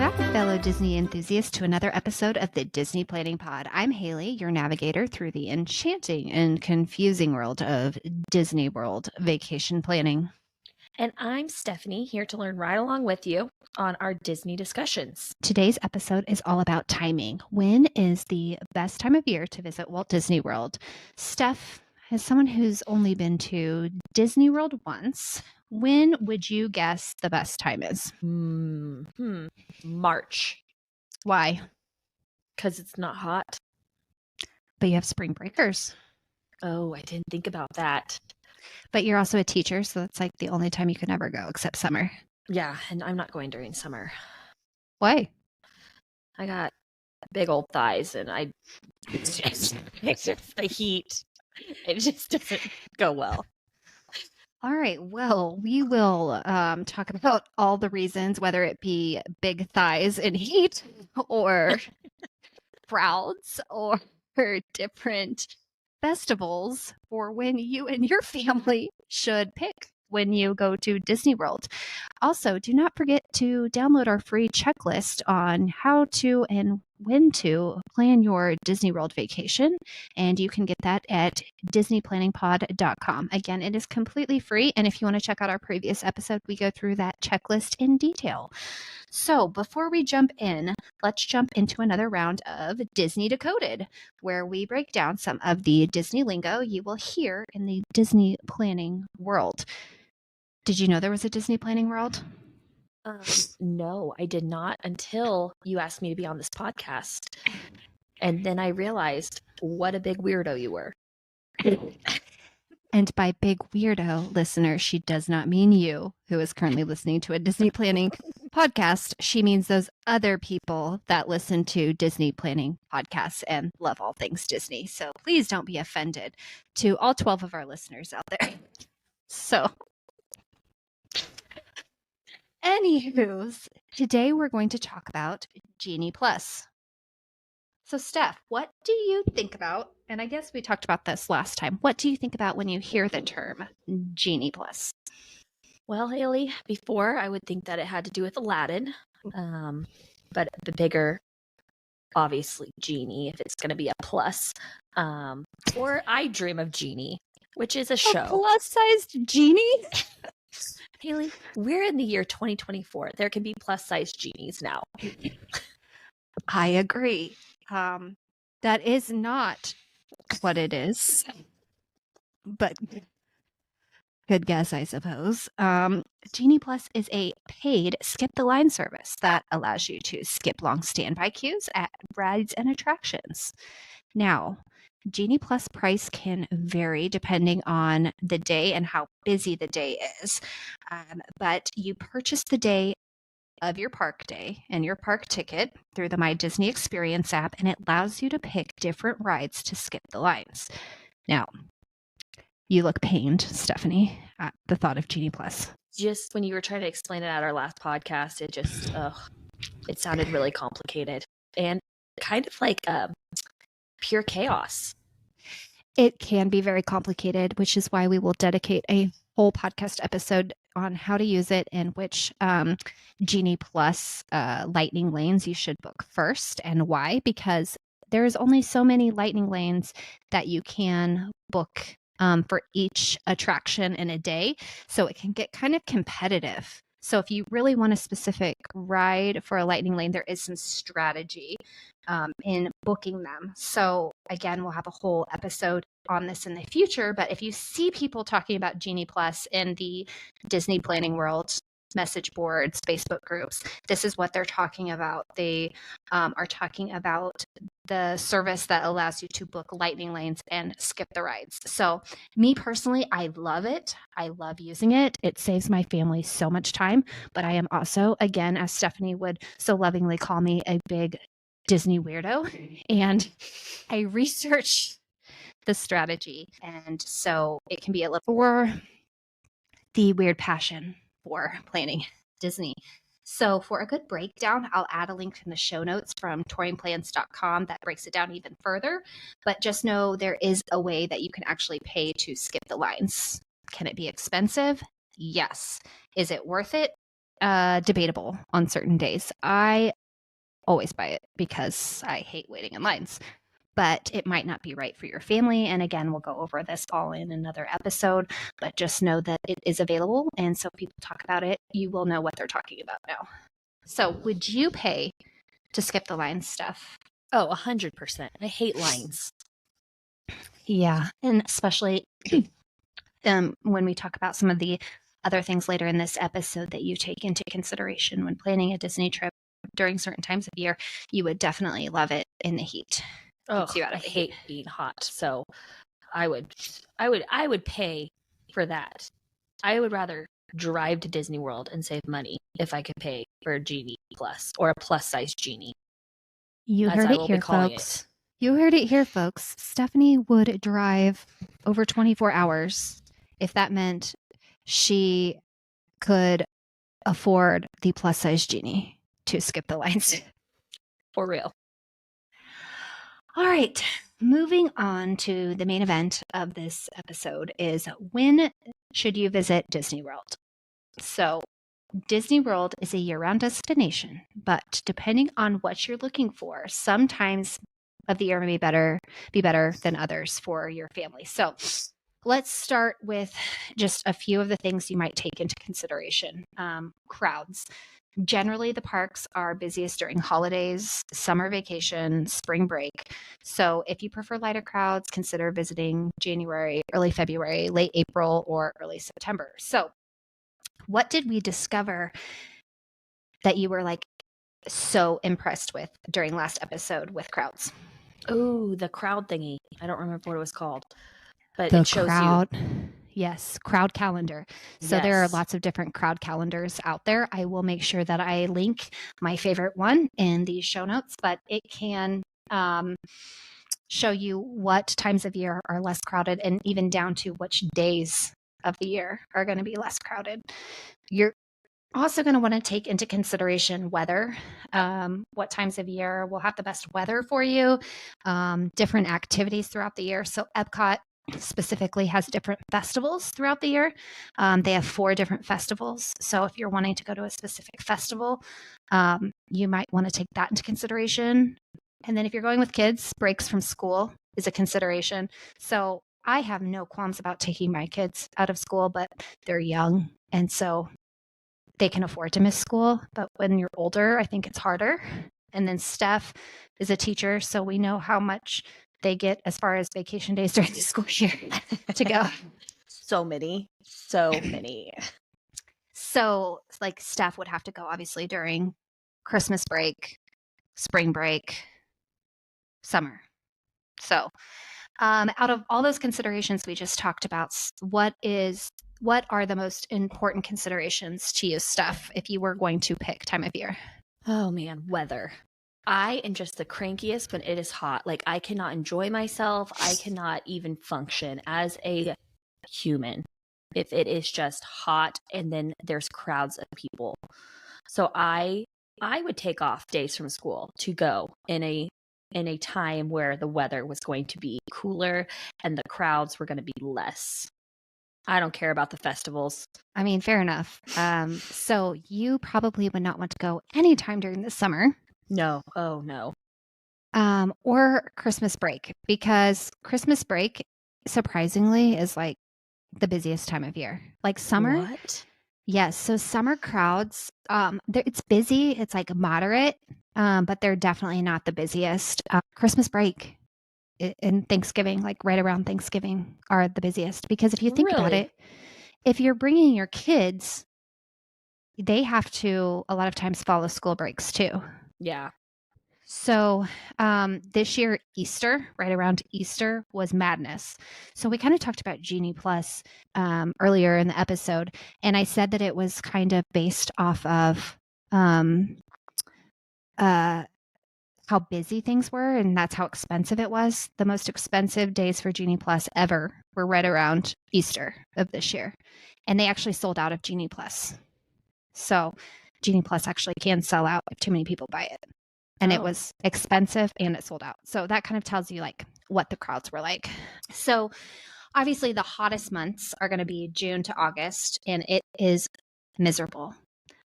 back, fellow Disney enthusiasts, to another episode of the Disney Planning Pod. I'm Haley, your navigator through the enchanting and confusing world of Disney World vacation planning. And I'm Stephanie, here to learn right along with you on our Disney discussions. Today's episode is all about timing. When is the best time of year to visit Walt Disney World? Steph, as someone who's only been to Disney World once, when would you guess the best time is? March. Why? Because it's not hot. But you have spring breakers. Oh, I didn't think about that. But you're also a teacher, so that's like the only time you can ever go except summer. Yeah, and I'm not going during summer. Why? I got big old thighs, and it's just the heat. It just doesn't go well. All right. Well, we will talk about all the reasons, whether it be big thighs and heat or crowds or different festivals for when you and your family should pick when you go to Disney World. Also, do not forget to download our free checklist on how to and when to plan your Disney World vacation. And you can get that at disneyplanningpod.com. Again, it is completely free. And if you want to check out our previous episode, we go through that checklist in detail. So before we jump in, let's jump into another round of Disney Decoded, where we break down some of the Disney lingo you will hear in the Disney planning world. Did you know there was a Disney planning world? No, I did not until you asked me to be on this podcast. And then I realized what a big weirdo you were. And by big weirdo, listener, she does not mean you, who is currently listening to a Disney planning podcast. She means those other people that listen to Disney planning podcasts and love all things Disney. So please don't be offended to all 12 of our listeners out there. So, anywho, today we're going to talk about Genie Plus. So, Steph, what do you think about, and I guess we talked about this last time, what do you think about when you hear the term Genie Plus? Well, Haley, before I would think that it had to do with Aladdin, but the bigger, obviously, Genie, if it's going to be a plus. Or I Dream of Genie, which is a show. A plus-sized genie? Haley, we're in the year 2024. There can be plus-sized genies now. I agree. That is not what it is, but good guess, I suppose. Genie Plus is a paid skip the line service that allows you to skip long standby queues at rides and attractions. Now, Genie Plus price can vary depending on the day and how busy the day is, but you purchase the day of your park day and your park ticket through the My Disney Experience app, and it allows you to pick different rides to skip the lines. Now, you look pained, Stephanie, at the thought of Genie Plus. Just when you were trying to explain it at our last podcast, it sounded really complicated and kind of like pure chaos. It can be very complicated, which is why we will dedicate a whole podcast episode on how to use it and which Genie Plus lightning lanes you should book first and why, because there's only so many lightning lanes that you can book for each attraction in a day. So it can get kind of competitive. So if you really want a specific ride for a lightning lane, there is some strategy in booking them. So again, we'll have a whole episode on this in the future. But if you see people talking about Genie Plus in the Disney planning world, message boards, Facebook groups, this is what they're talking about. They are talking about the service that allows you to book lightning lanes and skip the rides. So me personally, I love it. I love using it. It saves my family so much time. But I am also, again, as Stephanie would so lovingly call me, a big Disney weirdo. And I research the strategy. And so it can be a little for the weird passion for planning Disney. So for a good breakdown, I'll add a link in the show notes from touringplans.com that breaks it down even further. But just know there is a way that you can actually pay to skip the lines. Can it be expensive? Yes. Is it worth it? debatable on certain days. I always buy it because I hate waiting in lines, but it might not be right for your family. And again, we'll go over this all in another episode, but just know that it is available. And so if people talk about it, you will know what they're talking about now. So would you pay to skip the line stuff? Oh, 100%. I hate lines. Yeah. And especially when we talk about some of the other things later in this episode that you take into consideration when planning a Disney trip during certain times of year, you would definitely love it in the heat. Oh, I hate being hot. So I would pay for that. I would rather drive to Disney World and save money if I could pay for a Genie Plus or a plus size Genie. You heard it here, folks. You heard it here, folks. Stephanie would drive over 24 hours if that meant she could afford the plus size Genie to skip the lines. For real. All right. Moving on to the main event of this episode is when should you visit Disney World? So Disney World is a year-round destination, but depending on what you're looking for, sometimes of the year may be better than others for your family. So let's start with just a few of the things you might take into consideration. Crowds. Generally, the parks are busiest during holidays, summer vacation, spring break. So if you prefer lighter crowds, consider visiting January, early February, late April, or early September. So what did we discover that you were like so impressed with during last episode with crowds? Oh, the crowd thingy. I don't remember what it was called, but The it shows crowd. you. Yes, crowd calendar. So there are lots of different crowd calendars out there. I will make sure that I link my favorite one in the show notes, but it can show you what times of year are less crowded and even down to which days of the year are going to be less crowded. You're also going to want to take into consideration weather, what times of year will have the best weather for you, different activities throughout the year. So Epcot specifically has different festivals throughout the year. They have 4 different festivals. So if you're wanting to go to a specific festival, you might want to take that into consideration. And then if you're going with kids, breaks from school is a consideration. So I have no qualms about taking my kids out of school, but they're young. And so they can afford to miss school. But when you're older, I think it's harder. And then Steph is a teacher, so we know how much they get as far as vacation days during the school year to go. So many. So like Steph would have to go obviously during Christmas break, spring break, summer. So out of all those considerations we just talked about, what are the most important considerations to you, Steph, if you were going to pick time of year? Oh man, weather. I am just the crankiest when it is hot. Like I cannot enjoy myself. I cannot even function as a human if it is just hot and then there's crowds of people. So I would take off days from school to go in a time where the weather was going to be cooler and the crowds were going to be less. I don't care about the festivals. I mean, fair enough. So you probably would not want to go anytime during the summer. No. Oh, no. Or Christmas break, because Christmas break, surprisingly, is like the busiest time of year. Like summer. What? Yes. So summer crowds, it's busy. It's like moderate, but they're definitely not the busiest. Christmas break and Thanksgiving, like right around Thanksgiving, are the busiest. Because if you think about it, if you're bringing your kids, they have to a lot of times follow school breaks too. Yeah. So this year, Easter, right around Easter, was madness. So we kind of talked about Genie Plus earlier in the episode, and I said that it was kind of based off of how busy things were, and that's how expensive it was. The most expensive days for Genie Plus ever were right around Easter of this year, and they actually sold out of Genie Plus. So Genie Plus actually can sell out if too many people buy it. And it was expensive and it sold out. So that kind of tells you like what the crowds were like. So obviously the hottest months are going to be June to August, and it is miserable.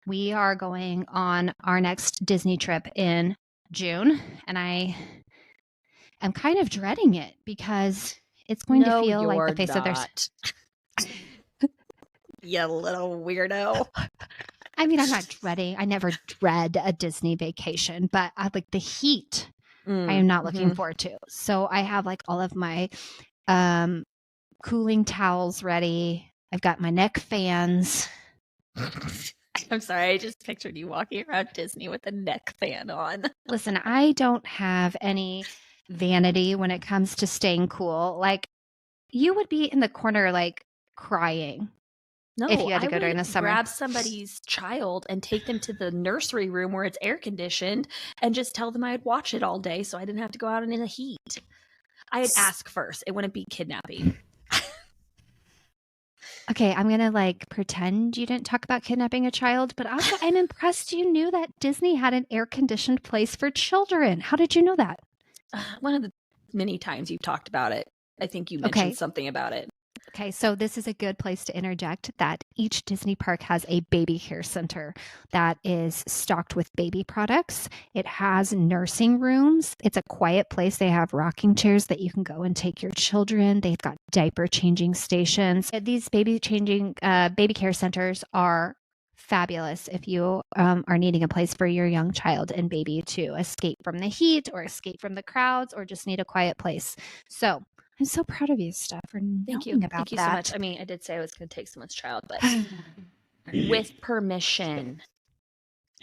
We are going on our next Disney trip in June, and I am kind of dreading it because it's going to No, feel like the you're face of their. not. You little weirdo. I mean, I'm not dreading. I never dread a Disney vacation, but I like the heat. I am not looking forward to. So I have like all of my cooling towels ready. I've got my neck fans. I'm sorry, I just pictured you walking around Disney with a neck fan on. Listen, I don't have any vanity when it comes to staying cool. Like, you would be in the corner, like, crying if No, you had to I go during would the summer. grab somebody's child and take them to the nursery room where it's air conditioned and just tell them I'd watch it all day so I didn't have to go out in the heat. I'd ask first. It wouldn't be kidnapping. Okay, I'm going to like pretend you didn't talk about kidnapping a child, but also I'm impressed you knew that Disney had an air conditioned place for children. How did you know that? One of the many times you've talked about it, I think you mentioned something about it. Okay, so this is a good place to interject that each Disney park has a baby care center that is stocked with baby products. It has nursing rooms. It's a quiet place. They have rocking chairs that you can go and take your children. They've got diaper changing stations. These baby care centers are fabulous if you are needing a place for your young child and baby to escape from the heat or escape from the crowds or just need a quiet place. So I'm so proud of you, Steph, for knowing about Thank you that. so much. I mean, I did say I was going to take someone's child, but with permission.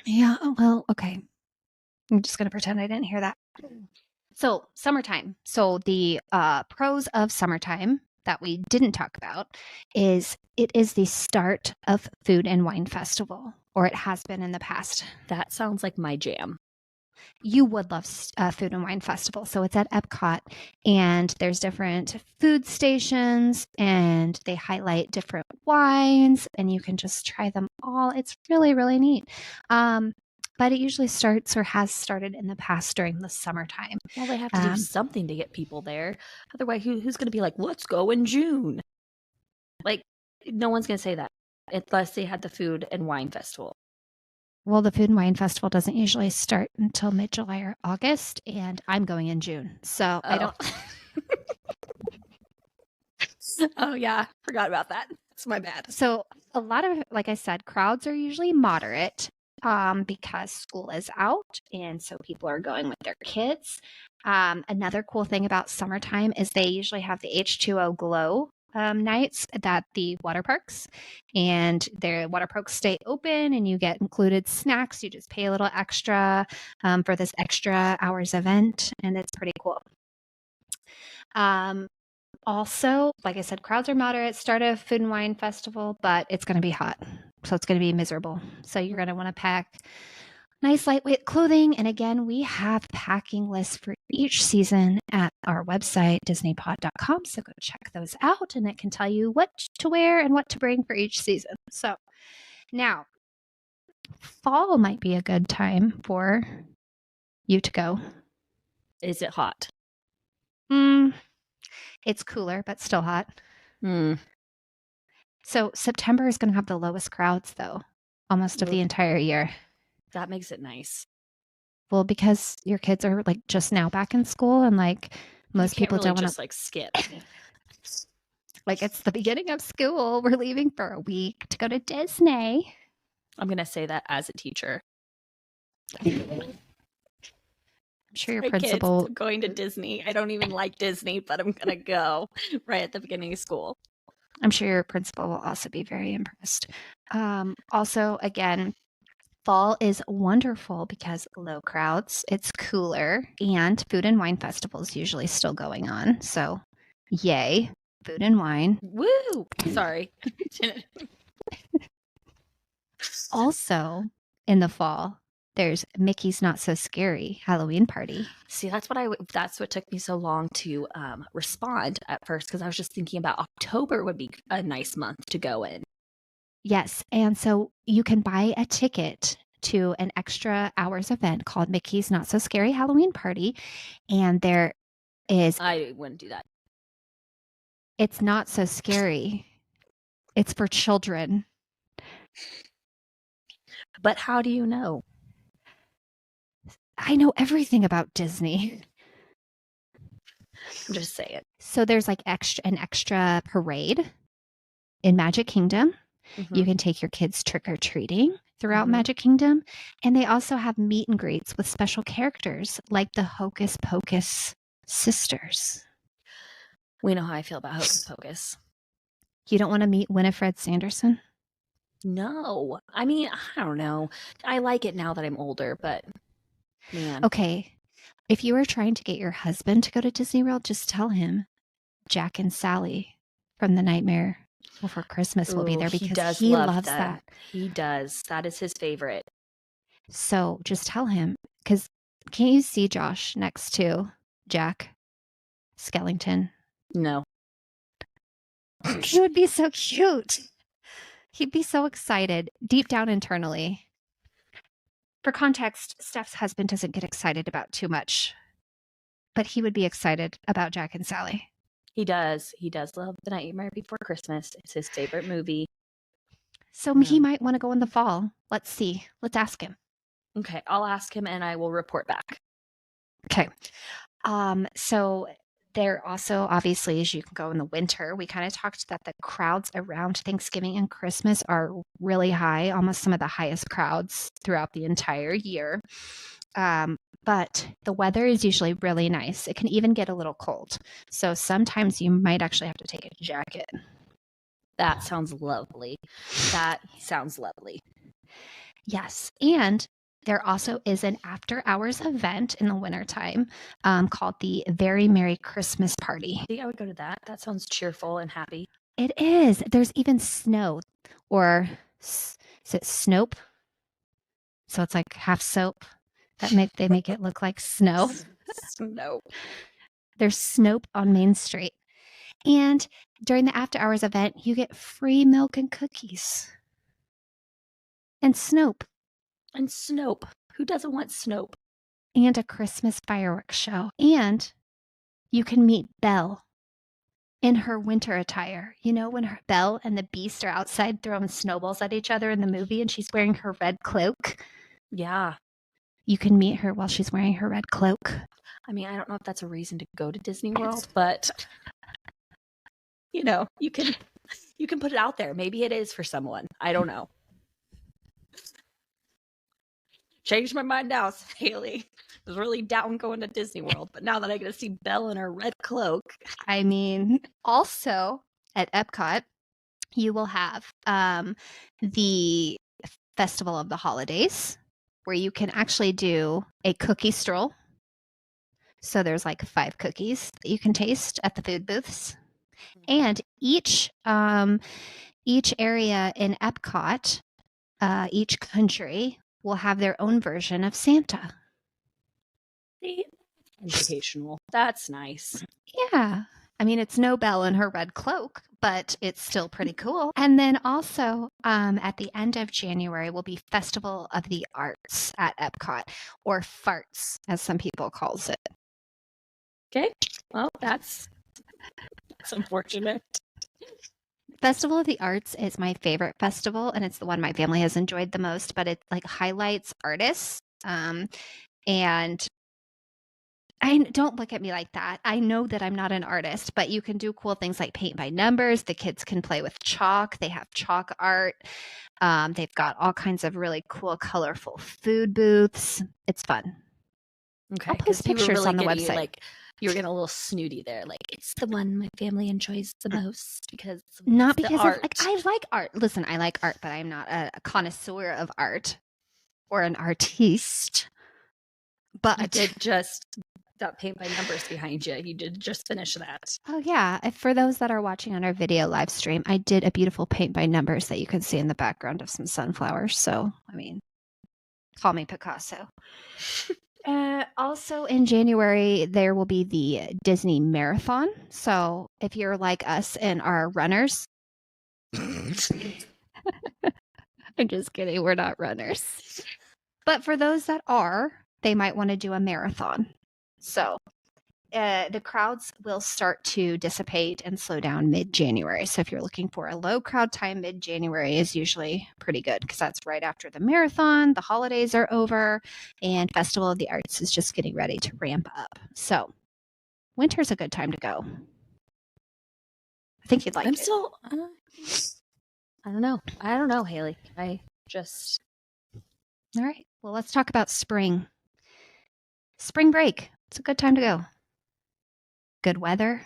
Yeah, well, okay. I'm just going to pretend I didn't hear that. So, summertime. So, the pros of summertime that we didn't talk about is it is the start of Food and Wine Festival, or it has been in the past. That sounds like my jam. You would love Food and Wine Festival. So it's at Epcot, and there's different food stations, and they highlight different wines, and you can just try them all. It's really, really neat. But it usually starts or has started in the past during the summertime. Well, they have to do something to get people there. Otherwise, who's going to be like, let's go in June? Like, no one's going to say that unless they had the Food and Wine Festival. Well, the Food and Wine Festival doesn't usually start until mid-July or August, and I'm going in June. So I don't. Oh, yeah. Forgot about that. That's my bad. So a lot of, like I said, crowds are usually moderate because school is out, and so people are going with their kids. Another cool thing about summertime is they usually have the H2O Glow nights at the water parks, and their water parks stay open and you get included snacks. You just pay a little extra for this extra hours event, and it's pretty cool. Also, like I said, crowds are moderate. Start a Food and Wine Festival, but it's going to be hot, so it's going to be miserable. So you're going to want to pack nice lightweight clothing. And again, we have packing lists for each season at our website, disneypod.com. So go check those out, and it can tell you what to wear and what to bring for each season. So now, fall might be a good time for you to go. Is it hot? It's cooler, but still hot. So September is going to have the lowest crowds, though, almost of the entire year. That makes it nice. Well, because your kids are like just now back in school, and like most people really don't want to like skip. Like, it's the beginning of school. We're leaving for a week to go to Disney. I'm going to say that as a teacher. I'm sure your principal going to Disney. I don't even like Disney, but I'm going to go right at the beginning of school. I'm sure your principal will also be very impressed. Also, again, fall is wonderful because low crowds, it's cooler, and Food and Wine Festival is usually still going on. So, yay, food and wine. Woo! Sorry. Also, in the fall, there's Mickey's Not So Scary Halloween Party. See, that's what took me so long to respond at first, because I was just thinking about October would be a nice month to go in. Yes, and so you can buy a ticket to an extra hours event called Mickey's Not So Scary Halloween Party, and there is... I wouldn't do that. It's not so scary. It's for children. But how do you know? I know everything about Disney. I'm just saying. So there's like an extra parade in Magic Kingdom. You can take your kids trick-or-treating throughout Magic Kingdom. And they also have meet and greets with special characters like the Hocus Pocus sisters. We know how I feel about Hocus Pocus. You don't want to meet Winifred Sanderson? No. I mean, I don't know. I like it now that I'm older, but man. Okay. If you were trying to get your husband to go to Disney World, just tell him Jack and Sally from The Nightmare Before Christmas will be there because he loves that. He does. That is his favorite. So just tell him, because can't you see Josh next to Jack Skellington? No. He would be so cute. He'd be so excited deep down internally. For context, Steph's husband doesn't get excited about too much, but he would be excited about Jack and Sally. He does. He does love The Nightmare Before Christmas. It's his favorite movie. So he might want to go in the fall. Let's see. Let's ask him. Okay, I'll ask him and I will report back. Okay. So there also, obviously, as you can go in the winter, we kind of talked that the crowds around Thanksgiving and Christmas are really high, almost some of the highest crowds throughout the entire year. But the weather is usually really nice. It can even get a little cold. So sometimes you might actually have to take a jacket. That sounds lovely. That sounds lovely. Yes. And there also is an after-hours event in the wintertime called the Very Merry Christmas Party. I think I would go to that. That sounds cheerful and happy. It is. There's even snow, or is it Snope? So it's like half soap. They make it look like snow. Snow. There's Snope on Main Street. And during the after-hours event, you get free milk and cookies. And Snope. And Snope. Who doesn't want Snope? And a Christmas fireworks show. And you can meet Belle in her winter attire. You know, when Belle and the Beast are outside throwing snowballs at each other in the movie and she's wearing her red cloak? Yeah. You can meet her while she's wearing her red cloak. I mean, I don't know if that's a reason to go to Disney World, but you know, you can put it out there. Maybe it is for someone. I don't know. Changed my mind now, Haley. I was really down going to Disney World, but now that I get to see Belle in her red cloak. I mean, also at Epcot, you will have the Festival of the Holidays, where you can actually do a cookie stroll. So there's like 5 cookies that you can taste at the food booths. And each area in Epcot, each country will have their own version of Santa. Educational. That's nice. Yeah. I mean, it's no Belle in her red cloak, but it's still pretty cool. And then also at the end of January will be Festival of the Arts at Epcot, or FARTS, as some people calls it. Okay. Well, that's unfortunate. Festival of the Arts is my favorite festival, and it's the one my family has enjoyed the most, but it like highlights artists. And don't look at me like that. I know that I'm not an artist, but you can do cool things like paint by numbers. The kids can play with chalk. They have chalk art. They've got all kinds of really cool, colorful food booths. It's fun. Okay. I'll post pictures on the website. Like, you were getting a little snooty there. Like, it's the one my family enjoys the most because not because of art. I like art. Listen, I like art, but I'm not a connoisseur of art or an artiste. But you did just that paint by numbers behind you. You did just finish that. Oh yeah. For those that are watching on our video live stream, I did a beautiful paint by numbers that you can see in the background of some sunflowers. So, I mean, call me Picasso. Also in January, there will be the Disney Marathon. So if you're like us and are runners, I'm just kidding. We're not runners. But for those that are, they might want to do a marathon. So the crowds will start to dissipate and slow down mid-January. So if you're looking for a low crowd time, mid-January is usually pretty good because that's right after the marathon, the holidays are over, and Festival of the Arts is just getting ready to ramp up. So winter's a good time to go. I think you'd like it. Still, I don't know, Haley. I just... All right. Well, let's talk about spring. Spring break. It's a good time to go. Good weather.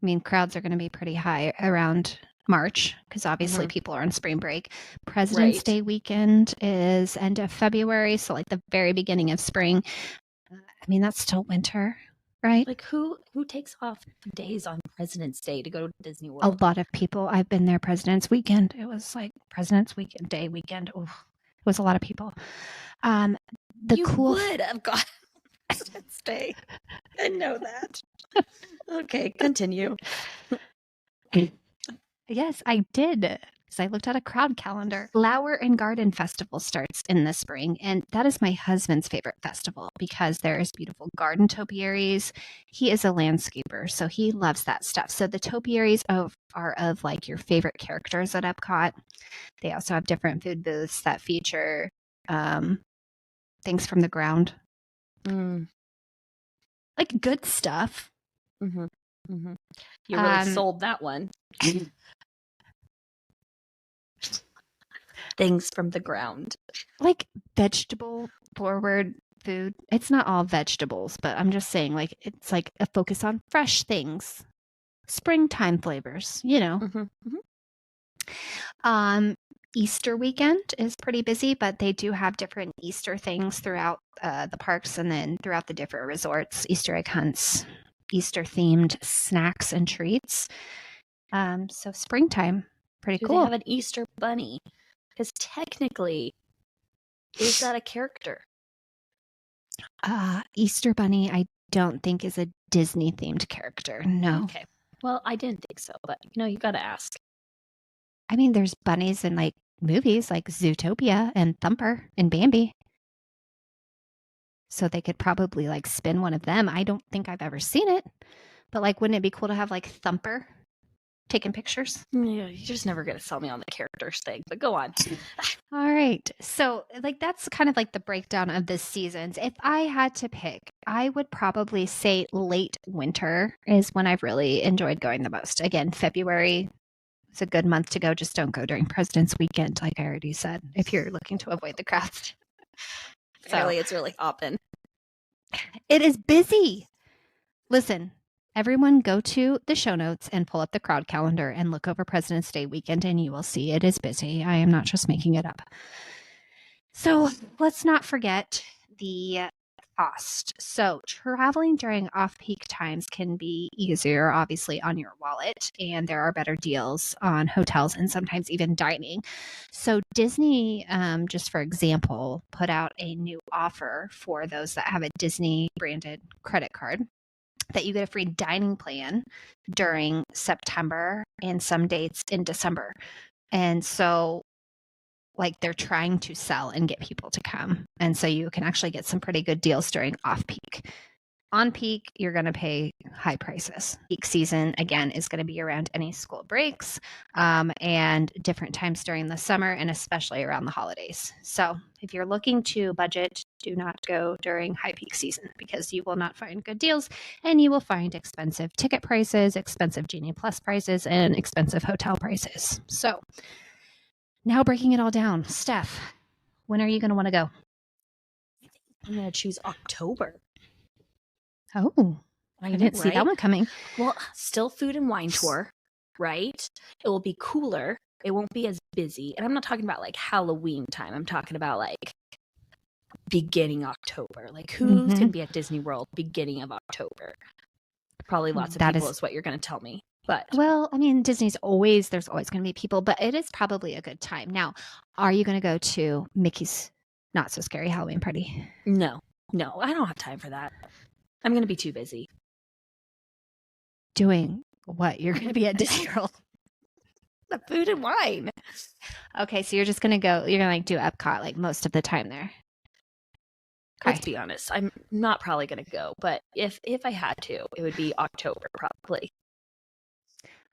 I mean, crowds are going to be pretty high around March because obviously people are on spring break. President's Day weekend is end of February, so like the very beginning of spring. I mean, that's still winter, right? Like who takes off days on President's Day to go to Disney World? A lot of people. I've been there President's weekend. It was like President's Day weekend. Oof, it was a lot of people. You would have got President's Day. I know that. Okay, continue. Yes, I did. Because I looked at a crowd calendar. Flower and Garden Festival starts in the spring, and that is my husband's favorite festival because there's beautiful garden topiaries. He is a landscaper, so he loves that stuff. So the topiaries are of like your favorite characters at Epcot. They also have different food booths that feature things from the ground. Like good stuff. You really sold that one. Things from the ground. Like vegetable forward food. It's not all vegetables, but I'm just saying like it's like a focus on fresh things. Springtime flavors, you know. Easter weekend is pretty busy, but they do have different Easter things throughout the parks and then throughout the different resorts, Easter egg hunts, Easter themed snacks and treats. So springtime, pretty cool. They have an Easter bunny? Because technically, is that a character? Easter bunny, I don't think is a Disney themed character. No. Okay. Well, I didn't think so, but you got to ask. I mean, there's bunnies in like movies like Zootopia and Thumper and Bambi. So they could probably like spin one of them. I don't think I've ever seen it, but like, wouldn't it be cool to have like Thumper taking pictures? Yeah, you're just never going to sell me on the characters thing, but go on. All right. So like, that's kind of like the breakdown of the seasons. If I had to pick, I would probably say late winter is when I've really enjoyed going the most. Again, February is a good month to go. Just don't go during President's Weekend, like I already said, if you're looking to avoid the crowds. Apparently, it's really hopping. It is busy. Listen, everyone go to the show notes and pull up the crowd calendar and look over President's Day weekend and you will see it is busy. I am not just making it up. So let's not forget the cost. So traveling during off-peak times can be easier, obviously, on your wallet, and there are better deals on hotels and sometimes even dining. So Disney, just for example, put out a new offer for those that have a Disney branded credit card that you get a free dining plan during September and some dates in December. And so like they're trying to sell and get people to come. And so you can actually get some pretty good deals during off-peak. On peak, you're going to pay high prices. Peak season, again, is going to be around any school breaks and different times during the summer and especially around the holidays. So if you're looking to budget, do not go during high peak season because you will not find good deals and you will find expensive ticket prices, expensive Genie Plus prices, and expensive hotel prices. So now breaking it all down, Steph, when are you going to want to go? I'm going to choose October. Oh, I didn't see that one coming. Well, still food and wine tour, right? It will be cooler. It won't be as busy. And I'm not talking about like Halloween time. I'm talking about like beginning October. Like who's going to be at Disney World beginning of October? Probably lots of people is what you're going to tell me. But well, I mean, there's always going to be people, but it is probably a good time. Now, are you going to go to Mickey's Not So Scary Halloween Party? No, I don't have time for that. I'm going to be too busy. Doing what? You're going to be at Disney World? The food and wine. Okay, so you're just going to go, you're going to like do Epcot like most of the time there. Let's be honest. I'm not probably going to go, but if I had to, it would be October probably.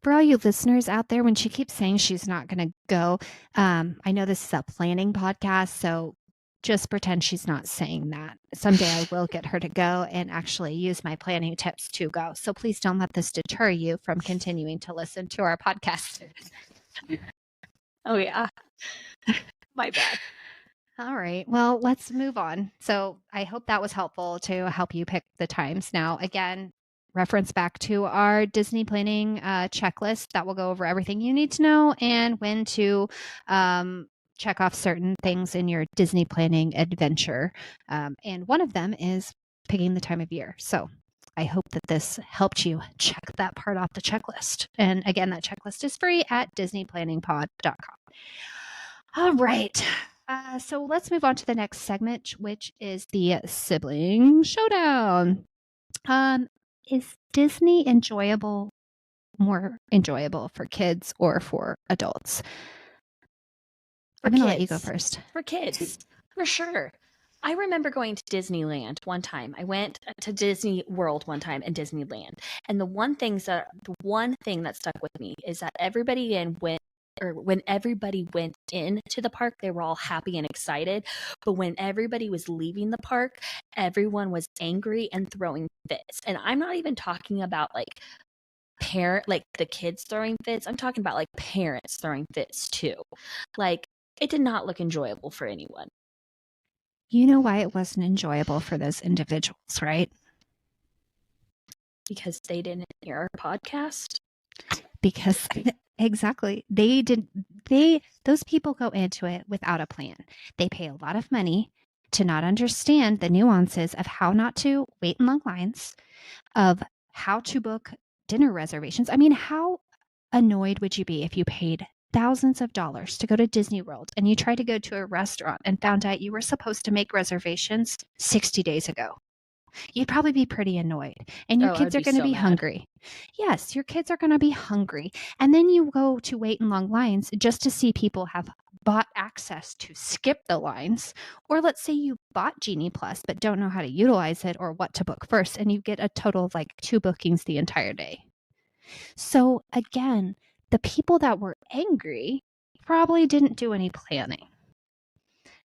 For all you listeners out there, when she keeps saying she's not going to go, I know this is a planning podcast, so just pretend she's not saying that. Someday I will get her to go and actually use my planning tips to go. So please don't let this deter you from continuing to listen to our podcast. Oh, yeah. My bad. All right. Well, let's move on. So I hope that was helpful to help you pick the times. Now, again, reference back to our Disney planning checklist that will go over everything you need to know and when to check off certain things in your Disney planning adventure. And one of them is picking the time of year. So I hope that this helped you check that part off the checklist. And again, that checklist is free at disneyplanningpod.com. All right. So let's move on to the next segment, which is the Sibling Showdown. Is Disney more enjoyable for kids or for adults? I'm going to let you go first. For kids, for sure. I remember going to Disneyland one time. I went to Disney World one time and Disneyland. And the one thing that stuck with me is that when everybody went into the park, they were all happy and excited. But when everybody was leaving the park, everyone was angry and throwing fits. And I'm not even talking about the kids throwing fits. I'm talking about parents throwing fits too. It did not look enjoyable for anyone. You know why it wasn't enjoyable for those individuals, right? Because they didn't hear our podcast. Because exactly. Those people go into it without a plan. They pay a lot of money to not understand the nuances of how not to wait in long lines, of how to book dinner reservations. I mean, how annoyed would you be if you paid thousands of dollars to go to Disney World and you tried to go to a restaurant and found out you were supposed to make reservations 60 days ago? You'd probably be pretty annoyed. And your kids are going to be hungry. Yes, your kids are going to be hungry. And then you go to wait in long lines just to see people have bought access to skip the lines. Or let's say you bought Genie Plus but don't know how to utilize it or what to book first, and you get a total of 2 bookings the entire day. So again, the people that were angry probably didn't do any planning.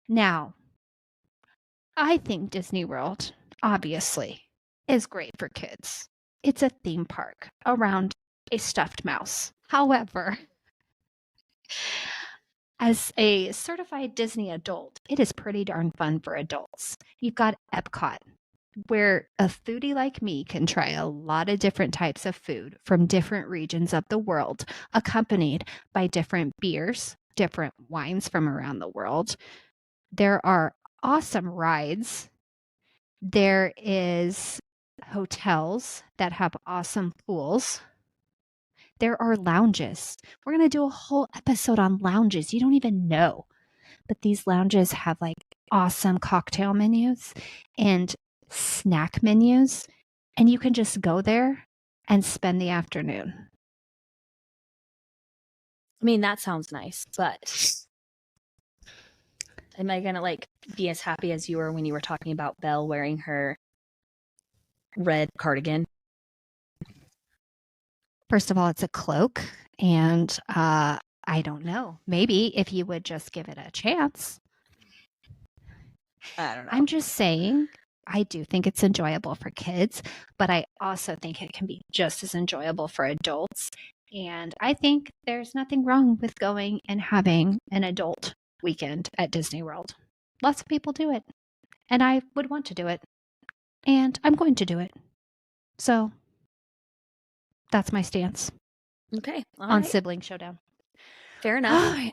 Now, I think Disney World, obviously, is great for kids. It's a theme park around a stuffed mouse. However, as a certified Disney adult, it is pretty darn fun for adults. You've got Epcot, where a foodie like me can try a lot of different types of food from different regions of the world, accompanied by different beers, different wines from around the world. There are awesome rides. There is hotels that have awesome pools. There are lounges. We're going to do a whole episode on lounges. You don't even know. But these lounges have awesome cocktail menus and snack menus, and you can just go there and spend the afternoon. I mean, that sounds nice, but am I gonna be as happy as you were when you were talking about Belle wearing her red cardigan? First of all, it's a cloak, and I don't know. Maybe if you would just give it a chance. I don't know. I'm just saying, I do think it's enjoyable for kids, but I also think it can be just as enjoyable for adults. And I think there's nothing wrong with going and having an adult weekend at Disney World. Lots of people do it, and I would want to do it, and I'm going to do it. So that's my stance. Okay. On Sibling Showdown. Fair enough.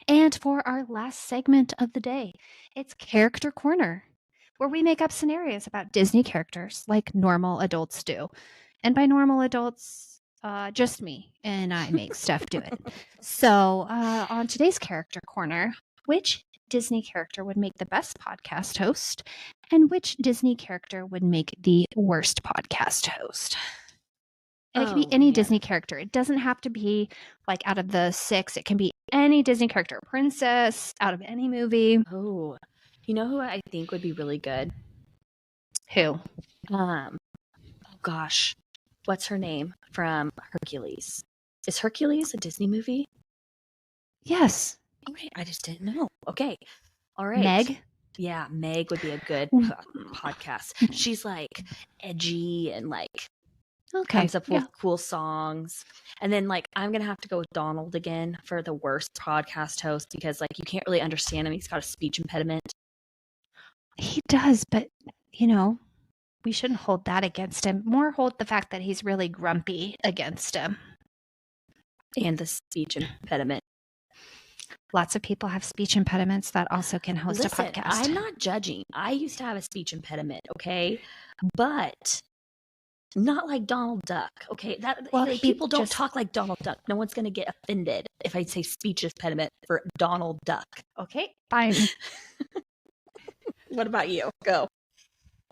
And for our last segment of the day, it's Character Corner, where we make up scenarios about Disney characters like normal adults do. And by normal adults, just me, and I make Steph do it. So on today's Character Corner, which Disney character would make the best podcast host, and which Disney character would make the worst podcast host? And it can be any Disney character. It doesn't have to be out of the 6. It can be any Disney character. Princess, out of any movie. Oh, You know who I think would be really good? Who? Oh gosh, what's her name from Hercules? Is Hercules a Disney movie? Yes. Okay, I just didn't know. Okay, all right. Meg? Yeah, Meg would be a good podcast. She's like edgy and like comes up with cool songs. And then like I'm gonna have to go with Donald again for the worst podcast host because like you can't really understand him. He's got a speech impediment. He does, but you know, we shouldn't hold that against him. More hold the fact that he's really grumpy against him. And the speech impediment. Lots of people have speech impediments that also can host a podcast. I'm not judging. I used to have a speech impediment, okay? But not like Donald Duck, okay? People don't talk like Donald Duck. No one's going to get offended if I say speech impediment for Donald Duck. Okay, fine. What about you? Go.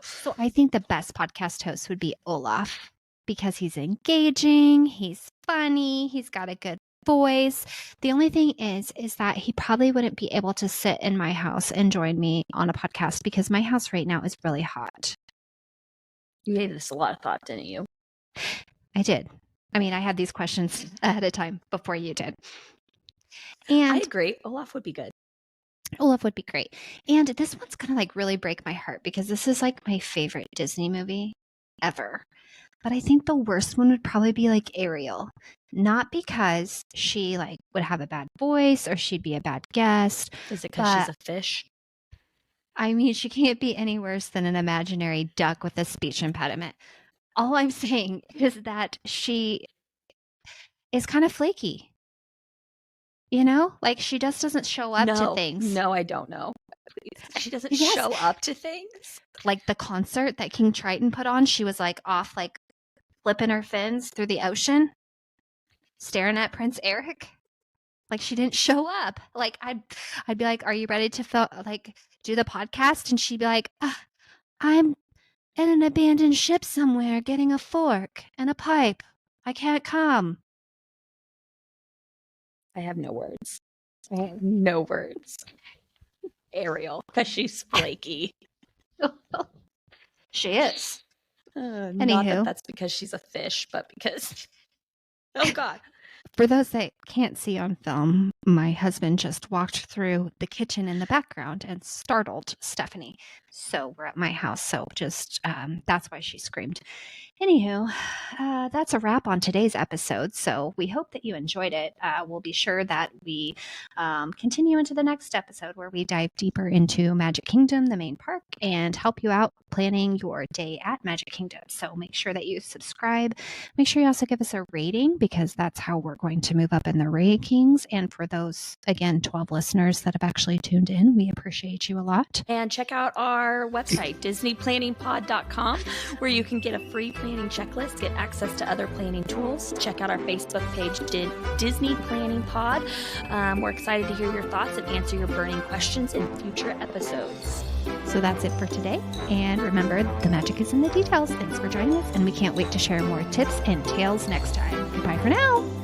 So I think the best podcast host would be Olaf because he's engaging, he's funny, he's got a good voice. The only thing is that he probably wouldn't be able to sit in my house and join me on a podcast because my house right now is really hot. You gave this a lot of thought, didn't you? I did. I mean, I had these questions ahead of time before you did. And I agree. Olaf would be good. Olaf would be great. And this one's going to like really break my heart because this is like my favorite Disney movie ever. But I think the worst one would probably be like Ariel. Not because she like would have a bad voice or she'd be a bad guest. Is it because she's a fish? I mean, she can't be any worse than an imaginary duck with a speech impediment. All I'm saying is that she is kind of flaky. You know, like she just doesn't show up to things. No, I don't know. She doesn't show up to things. Like the concert that King Triton put on, she was like off, like flipping her fins through the ocean, staring at Prince Eric. Like she didn't show up. Like I'd be like, "Are you ready to do the podcast?" And she'd be like, "I'm in an abandoned ship somewhere, getting a fork and a pipe. I can't come." I have no words. No words. Ariel, because she's flaky. She is. Not that that's because she's a fish, but because... Oh, God. For those that can't see on film, my husband just walked through the kitchen in the background and startled Stephanie. So we're at my house. So just that's why she screamed. Anywho, that's a wrap on today's episode. So we hope that you enjoyed it. We'll be sure that we continue into the next episode where we dive deeper into Magic Kingdom, the main park, and help you out planning your day at Magic Kingdom. So make sure that you subscribe. Make sure you also give us a rating because that's how we're going to move up in the rankings. And for those, again, 12 listeners that have actually tuned in, we appreciate you a lot. And check out our website, DisneyPlanningPod.com, where you can get a free planning checklist, get access to other planning tools. Check out our Facebook page, Disney Planning Pod. We're excited to hear your thoughts and answer your burning questions in future episodes. So that's it for today. And remember, the magic is in the details. Thanks for joining us, and we can't wait to share more tips and tales next time. Bye for now.